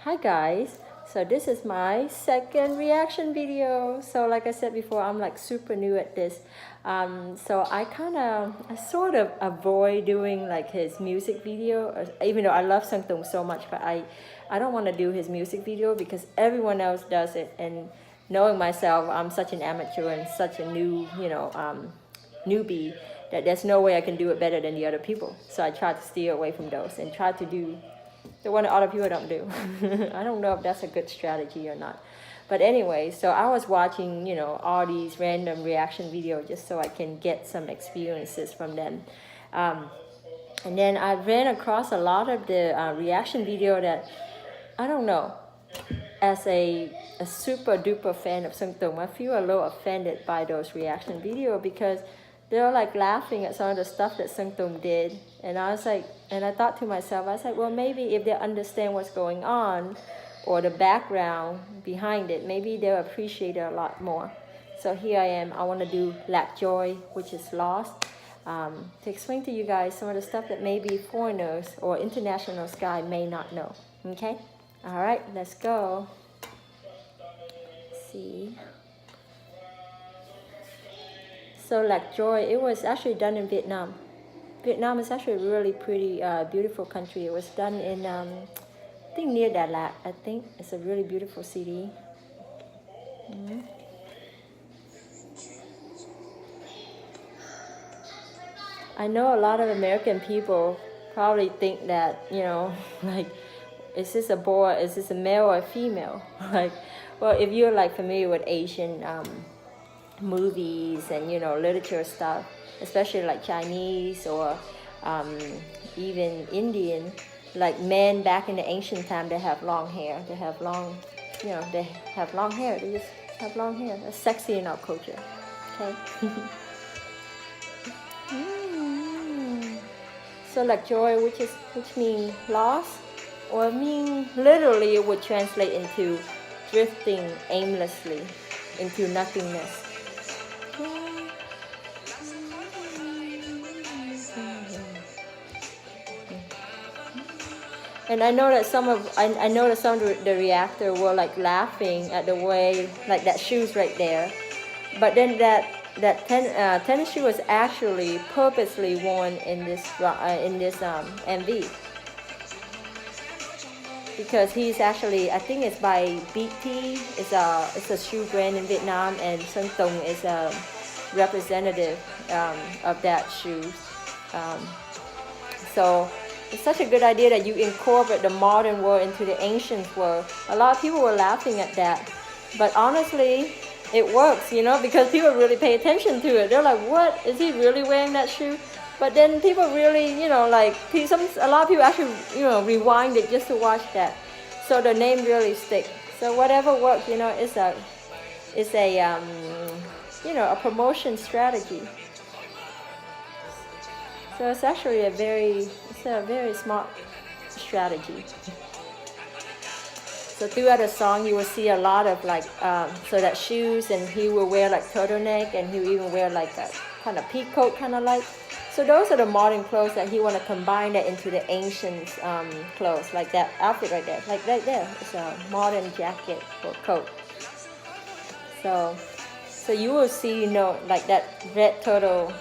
Hi guys, so this is my second reaction video. So like I said before, I'm like super new at this. So I sort of avoid doing like his music video, even though I love Tung so much, but I don't want to do his music video because everyone else does it. And knowing myself, I'm such an amateur and such a new, newbie that there's no way I can do it better than the other people. So I try to steer away from those and try to do the one that other people don't do. I don't know if that's a good strategy or not. But anyway, so I was watching, all these random reaction videos just so I can get some experiences from them. And then I ran across a lot of the reaction video that, I don't know, as a super duper fan of Tung, I feel a little offended by those reaction videos because they're like laughing at some of the stuff that Tung did. And I was like, and I thought to myself, I was like, well, maybe if they understand what's going on or the background behind it, maybe they'll appreciate it a lot more. So here I am, I want to do LAC TROI, which is lost, to explain to you guys some of the stuff that maybe foreigners or international sky may not know, okay? All right, let's go. Let's see. So LAC TROI, it was actually done in Vietnam. Vietnam is actually a really pretty, beautiful country. It was done in, I think near Đà Lạt, I think. It's a really beautiful city. I know a lot of American people probably think that, like, is this a boy, is this a male or a female? Like, well, if you're like familiar with Asian movies and, literature stuff, especially like Chinese or even Indian, like men back in the ancient time, they have long hair. They have long, they have long hair. They just have long hair. That's sexy in our culture, okay? So LAC TROI, which means lost, or literally it would translate into drifting aimlessly into nothingness. And I know that some of the reactor were like laughing at the way, like that shoes right there, but then that tennis shoe was actually purposely worn in this MV because he's actually, I think it's by BT. It's a shoe brand in Vietnam, and Tung is a representative of that shoe. So it's such a good idea that you incorporate the modern world into the ancient world. A lot of people were laughing at that, but honestly, it works, because people really pay attention to it. They're like, what? Is he really wearing that shoe? But then people really, a lot of people actually, rewind it just to watch that. So the name really sticks. So whatever works, it's a promotion strategy. So it's actually a very smart strategy. So throughout the song, you will see a lot of like, so that shoes, and he will wear like turtleneck, and he will even wear like a kind of peacoat, kind of like. So those are the modern clothes that he want to combine that into the ancient clothes, like that outfit right there. Like right there, it's a modern jacket or coat. So you will see, like that red turtleneck.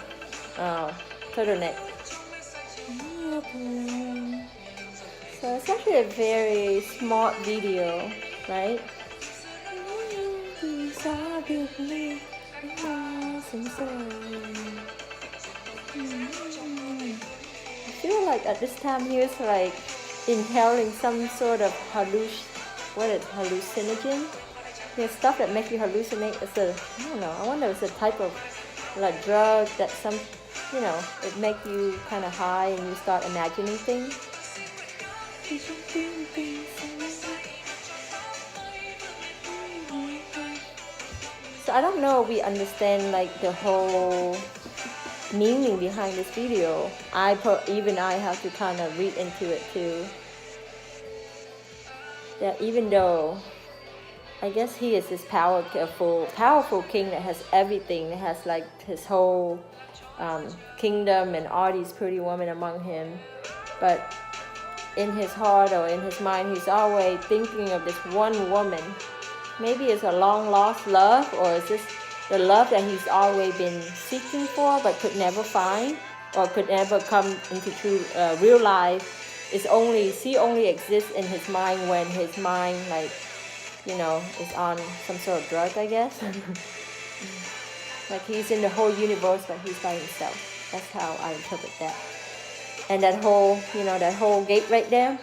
So it's actually a very smart video, right? I feel like at this time he was like inhaling some sort of hallucinogen? Stuff that makes you hallucinate. I don't know, I wonder if it's a type of like drug that it make you kind of high and you start imagining things. So I don't know if we understand like the whole meaning behind this video. Even I have to kind of read into it too. That even though I guess he is this powerful king that has everything, that has like his whole kingdom and all these pretty women among him, but in his heart or in his mind, he's always thinking of this one woman. Maybe it's a long lost love, or is this the love that he's always been seeking for but could never find, or could never come into true real life. She only exists in his mind when his mind, like, is on some sort of drug, I guess. Like he's in the whole universe, but he's by himself. That's how I interpret that. And that whole gate right there,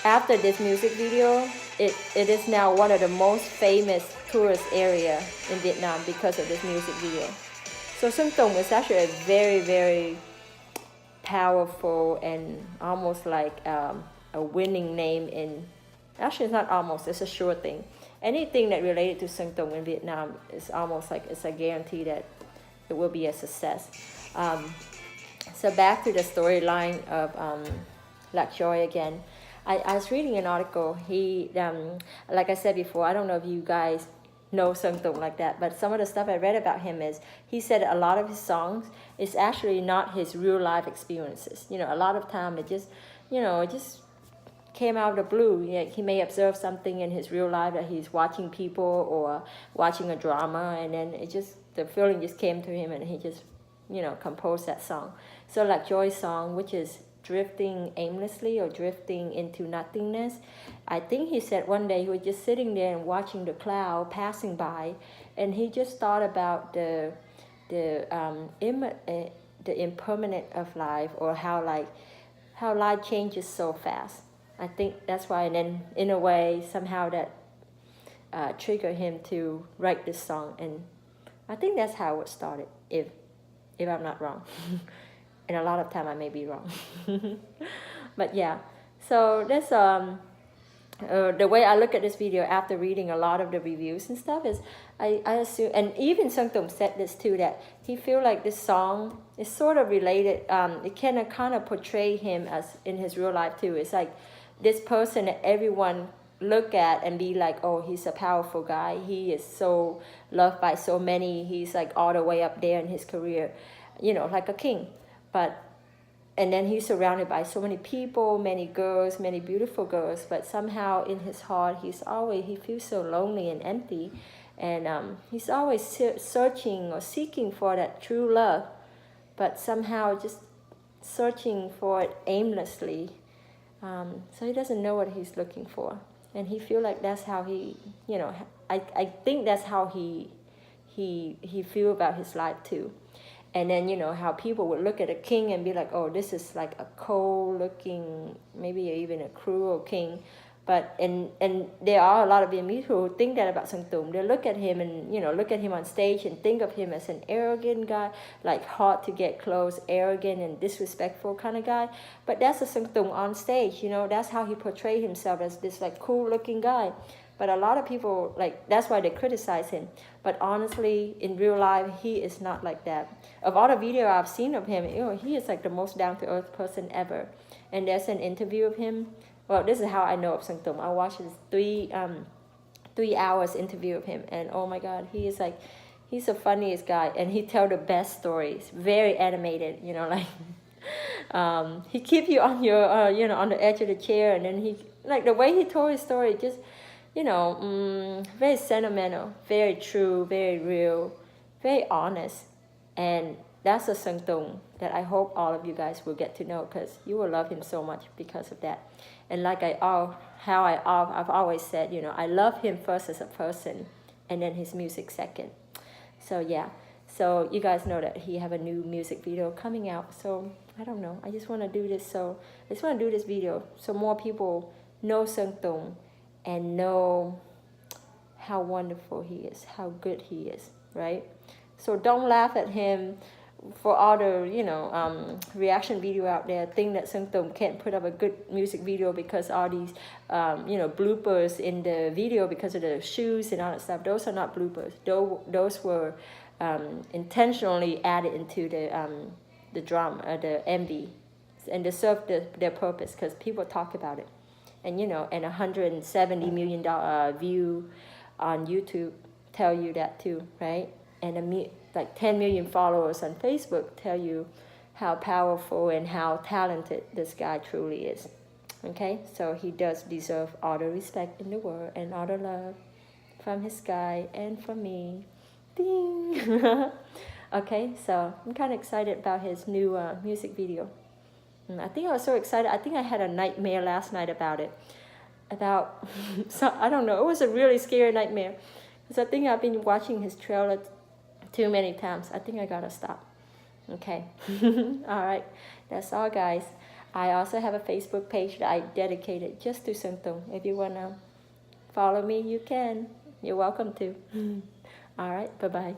after this music video, it is now one of the most famous tourist area in Vietnam because of this music video. So Sơn Tùng is actually a very, very powerful and almost like a winning name in, actually it's not almost, it's a sure thing. Anything that related to Sơn Tùng in Vietnam is almost like it's a guarantee that it will be a success. So back to the storyline of LAC TROI again. I was reading an article. He, like I said before, I don't know if you guys know Sơn Tùng like that, but some of the stuff I read about him is he said a lot of his songs is actually not his real life experiences. A lot of time it just, it just came out of the blue. He may observe something in his real life that he's watching people or watching a drama, and then the feeling just came to him, and he just, composed that song. So LAC TROI's song, which is drifting aimlessly or drifting into nothingness. I think he said one day he was just sitting there and watching the cloud passing by, and he just thought about the impermanent of life, or how life changes so fast. I think that's why, and then in a way somehow that triggered him to write this song, and I think that's how it started, if I'm not wrong. And a lot of time I may be wrong. But yeah, so that's the way I look at this video after reading a lot of the reviews and stuff is I assume, and even Sơn Tùng said this too, that he feel like this song is sort of related. It can kind of portray him as in his real life too. It's like this person that everyone look at and be like, oh, he's a powerful guy. He is so loved by so many. He's like all the way up there in his career, like a king. And then he's surrounded by so many people, many girls, many beautiful girls, but somehow in his heart, he feels so lonely and empty. And he's always searching or seeking for that true love, but somehow just searching for it aimlessly. So he doesn't know what he's looking for. And he feel like that's how he, I think that's how he feel about his life too. And then, how people would look at a king and be like, oh, this is like a cold-looking, maybe even a cruel king. But, and there are a lot of Vietnamese who think that about Sơn Tùng. They look at him and, look at him on stage and think of him as an arrogant guy, like hard to get close, arrogant and disrespectful kind of guy. But that's a Sơn Tùng on stage, that's how he portrayed himself, as this like cool-looking guy. But a lot of people, that's why they criticize him. But honestly, in real life, he is not like that. Of all the video I've seen of him, he is like the most down-to-earth person ever. And there's an interview of him. Well, this is how I know of Sơn Tùng. I watched his 3 hours interview of him. And oh my God, he's the funniest guy. And he tell the best stories. Very animated, he keep you on your, on the edge of the chair. And then he, the way he told his story, just, very sentimental, very true, very real, very honest. And that's a Sơn Tùng that I hope all of you guys will get to know, because you will love him so much because of that. And like I've always said, I love him first as a person, and then his music second. So yeah, so you guys know that he have a new music video coming out. So I don't know, I just want to do this. So I just want to do this video so more people know Sơn Tùng and know how wonderful he is, how good he is, right? So don't laugh at him for all the, reaction video out there, think that Sơn Tùng can't put up a good music video because all these, bloopers in the video because of the shoes and all that stuff. Those are not bloopers. Those were intentionally added into the drama, the MV, and they serve their purpose because people talk about it. And, and 170 million view on YouTube tell you that too, right? And 10 million followers on Facebook tell you how powerful and how talented this guy truly is. Okay, so he does deserve all the respect in the world and all the love from his guy and from me. Ding! Okay, so I'm kind of excited about his new music video. I think I was so excited. I think I had a nightmare last night about it. About, so I don't know, it was a really scary nightmare. Because I think I've been watching his trailer too many times. I think I gotta stop. Okay. All right. That's all, guys. I also have a Facebook page that I dedicated just to Tung. If you wanna follow me, you can. You're welcome to. All right. Bye-bye.